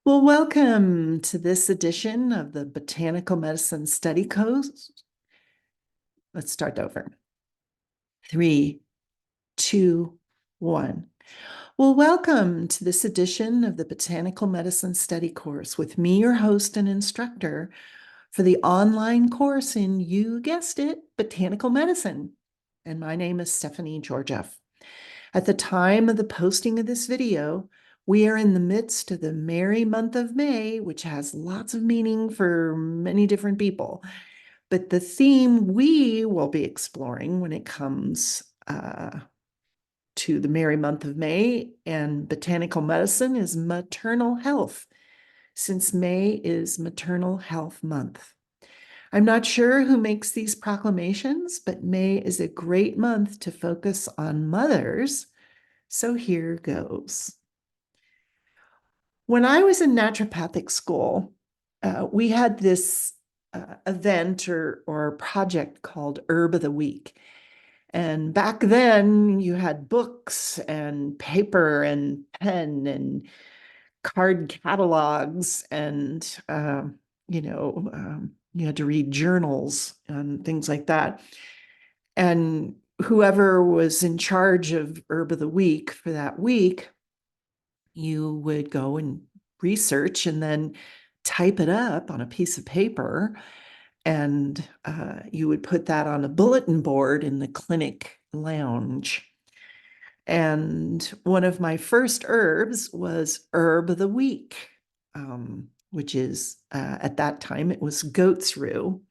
Well, welcome to this edition of the Botanical Medicine Study Course. Let's start over. 3, 2, 1. Well, welcome to this edition of the Botanical Medicine Study Course with me, your host and instructor for the online course in, you guessed it, Botanical Medicine. And my name is Stephanie Georgieff. At the time of the posting of this video, we are in the midst of the merry month of May, which has lots of meaning for many different people. But the theme we will be exploring when it comes to the merry month of May and botanical medicine is maternal health, since May is Maternal Health Month. I'm not sure who makes these proclamations, but May is a great month to focus on mothers. So here goes. When I was in naturopathic school, we had this event or project called Herb of the Week. And back then, you had books and paper and pen and card catalogs, and you had to read journals and things like that. And whoever was in charge of Herb of the Week for that week, you would go and research and then type it up on a piece of paper, and you would put that on a bulletin board in the clinic lounge. And one of my first herbs was Herb of the Week, which is, at that time, it was goat's rue.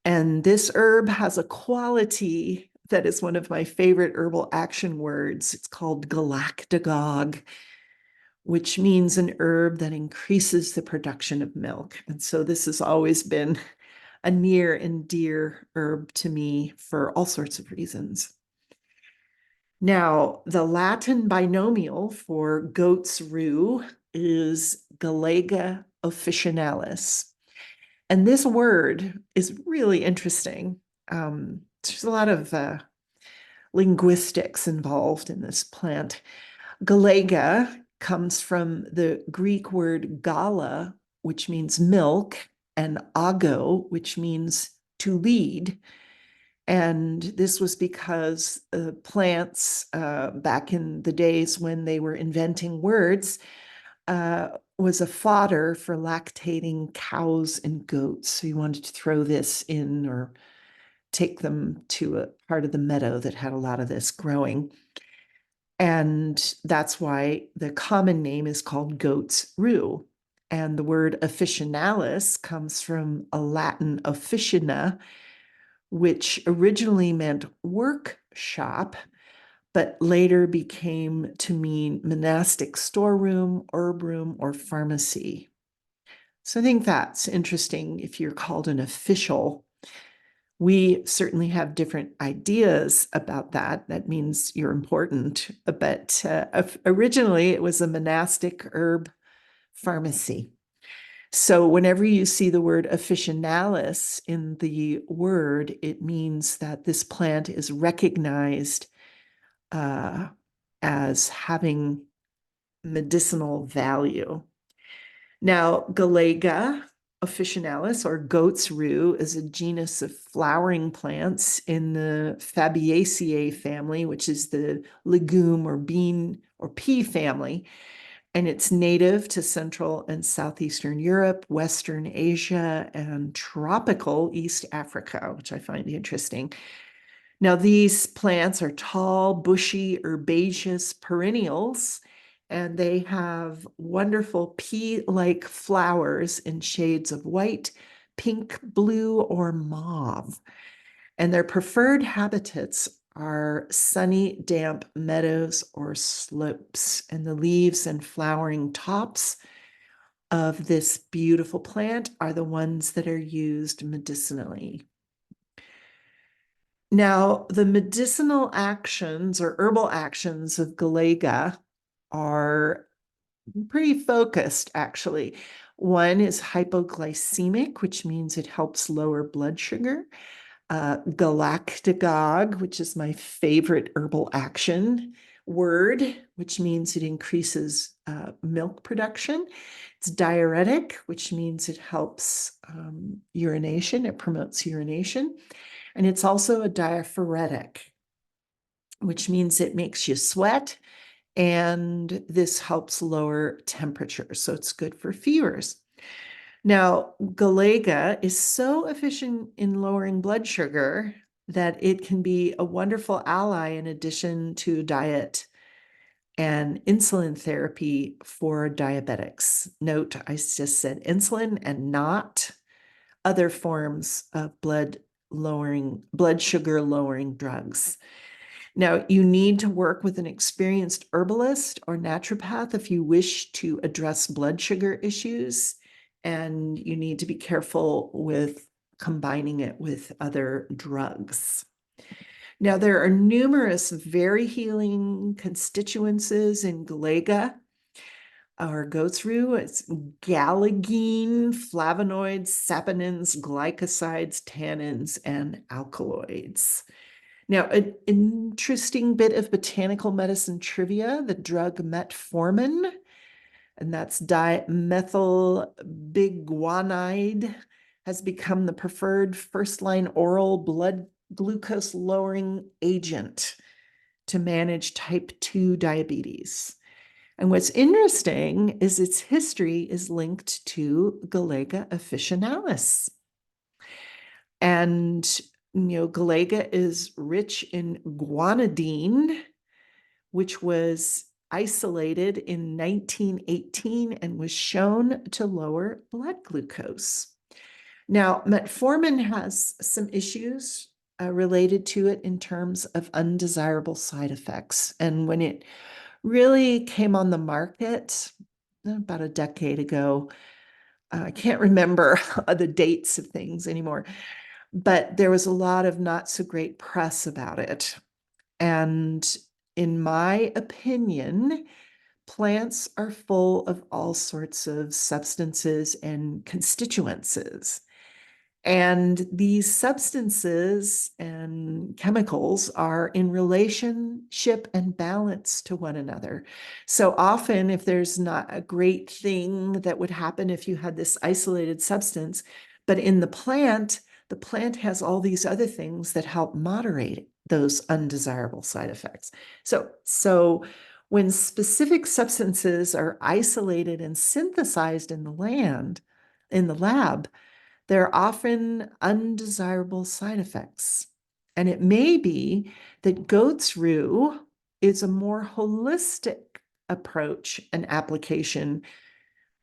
And this herb has a quality that is one of my favorite herbal action words. It's called galactagogue, which means an herb that increases the production of milk. And so this has always been a near and dear herb to me for all sorts of reasons. Now, the Latin binomial for goat's rue is Galega officinalis. And this word is really interesting. There's a lot of linguistics involved in this plant. Galega comes from the Greek word gala, which means milk, and ago, which means to lead. And this was because plants, back in the days when they were inventing words, was a fodder for lactating cows and goats. So you wanted to throw this in or take them to a part of the meadow that had a lot of this growing. And that's why the common name is called goat's rue. And the word officinalis comes from a Latin officina, which originally meant workshop, but later became to mean monastic storeroom, herb room, or pharmacy. So I think that's interesting if you're called an official. We certainly have different ideas about that. That means you're important. But originally, it was a monastic herb pharmacy. So whenever you see the word officinalis in the word, it means that this plant is recognized as having medicinal value. Now, Galega officinalis, or goat's rue, is a genus of flowering plants in the Fabaceae family, which is the legume or bean or pea family. And it's native to Central and Southeastern Europe, Western Asia, and tropical East Africa, which I find interesting. Now, these plants are tall, bushy, herbaceous perennials, and they have wonderful pea-like flowers in shades of white, pink, blue, or mauve. And their preferred habitats are sunny, damp meadows or slopes. And the leaves and flowering tops of this beautiful plant are the ones that are used medicinally. Now, the medicinal actions or herbal actions of Galega are pretty focused, actually. One is hypoglycemic, which means it helps lower blood sugar. Galactagogue, which is my favorite herbal action, word, which means it increases milk production. It's diuretic, which means it helps urination. It promotes urination. And it's also a diaphoretic, which means it makes you sweat. And this helps lower temperature. So it's good for fevers. Now, Galega is so efficient in lowering blood sugar that it can be a wonderful ally in addition to diet and insulin therapy for diabetics. Note, I just said insulin and not other forms of blood sugar lowering drugs. Now, you need to work with an experienced herbalist or naturopath if you wish to address blood sugar issues, and you need to be careful with combining it with other drugs. Now, there are numerous very healing constituencies in Galega or go through. It's galagine, flavonoids, saponins, glycosides, tannins, and alkaloids. Now, an interesting bit of botanical medicine trivia, the drug Metformin, and that's dimethylbiguanide, has become the preferred first-line oral blood glucose lowering agent to manage type 2 diabetes. And what's interesting is its history is linked to Galega officinalis. And Galega is rich in guanidine, which was isolated in 1918 and was shown to lower blood glucose. Now, metformin has some issues related to it in terms of undesirable side effects. And when it really came on the market about a decade ago, I can't remember the dates of things anymore, but there was a lot of not so great press about it. And in my opinion, plants are full of all sorts of substances and constituencies. And these substances and chemicals are in relationship and balance to one another. So often, if there's not a great thing that would happen if you had this isolated substance, but in the plant has all these other things that help moderate those undesirable side effects. So when specific substances are isolated and synthesized in the lab, there are often undesirable side effects. And it may be that goat's rue is a more holistic approach and application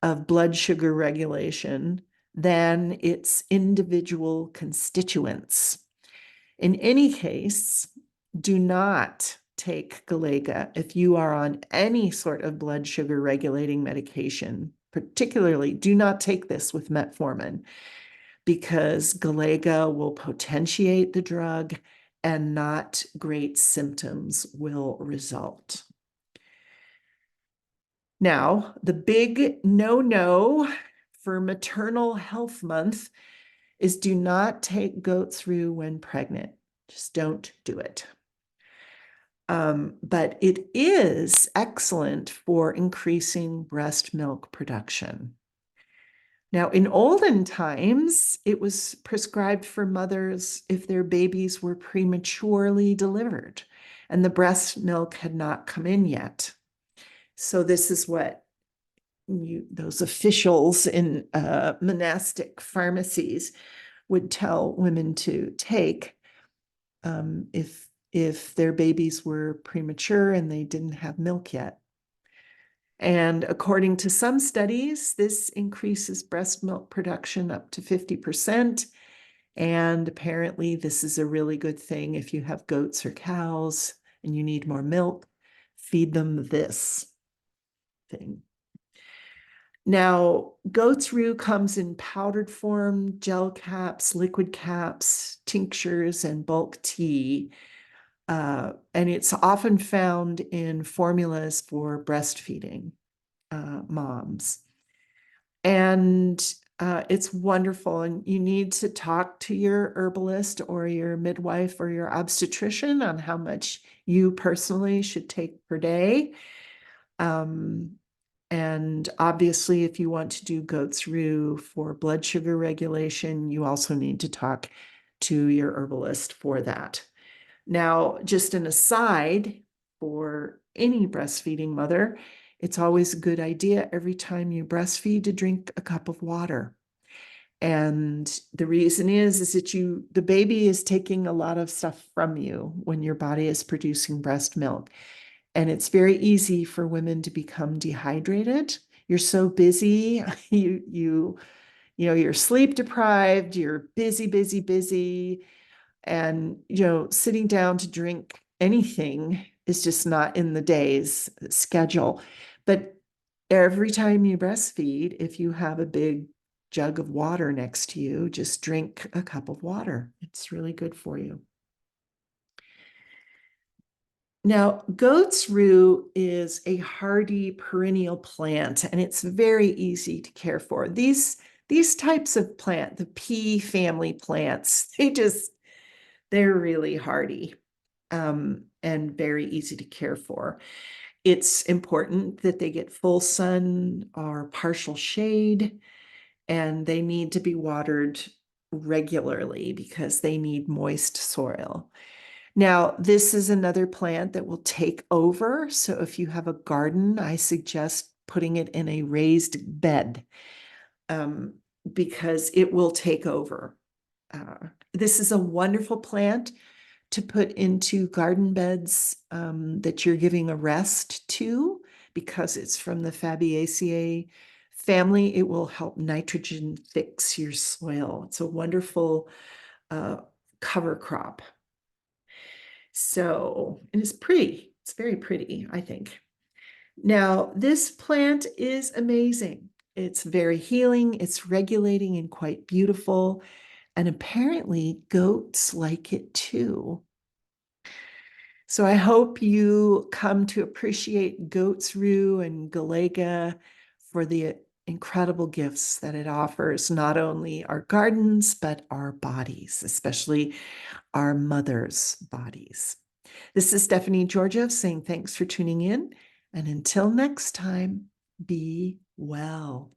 of blood sugar regulation than its individual constituents. In any case, do not take Galega if you are on any sort of blood sugar regulating medication. Particularly, do not take this with metformin, because Galega will potentiate the drug and not great symptoms will result. Now, the big no-no for Maternal Health Month is do not take goat's rue when pregnant. Just don't do it. But it is excellent for increasing breast milk production. Now, in olden times, it was prescribed for mothers if their babies were prematurely delivered and the breast milk had not come in yet. So this is what those officials in monastic pharmacies would tell women to take if their babies were premature and they didn't have milk yet. And according to some studies, this increases breast milk production up to 50%. And apparently this is a really good thing if you have goats or cows and you need more milk, feed them this thing. Now, goat's rue comes in powdered form, gel caps, liquid caps, tinctures, and bulk tea. And it's often found in formulas for breastfeeding moms. And It's wonderful, and you need to talk to your herbalist or your midwife or your obstetrician on how much you personally should take per day. Um, and obviously, if you want to do goat's rue for blood sugar regulation, you also need to talk to your herbalist for that. Now, just an aside for any breastfeeding mother, it's always a good idea every time you breastfeed to drink a cup of water. And the reason is that the baby is taking a lot of stuff from you when your body is producing breast milk. And it's very easy for women to become dehydrated. You're so busy, you're sleep deprived, you're busy, busy, busy, and sitting down to drink anything is just not in the day's schedule. But every time you breastfeed, if you have a big jug of water next to you, just drink a cup of water. It's really good for you. Now, goat's rue is a hardy perennial plant, and it's very easy to care for. These types of plant, the pea family plants, they're really hardy, and very easy to care for. It's important that they get full sun or partial shade, and they need to be watered regularly because they need moist soil. Now, this is another plant that will take over. So if you have a garden, I suggest putting it in a raised bed, um, because it will take over. This is a wonderful plant to put into garden beds that you're giving a rest to, because it's from the Fabaceae family. It will help nitrogen fix your soil. It's a wonderful uh, cover crop. So, and it's pretty. It's very pretty, I think. Now, this plant is amazing. It's very healing, it's regulating and quite beautiful. And apparently, goats like it too. So I hope you come to appreciate goat's rue and Galega for the incredible gifts that it offers, not only our gardens, but our bodies, especially our mothers' bodies. This is Stephanie Georgiev saying thanks for tuning in. And until next time, be well.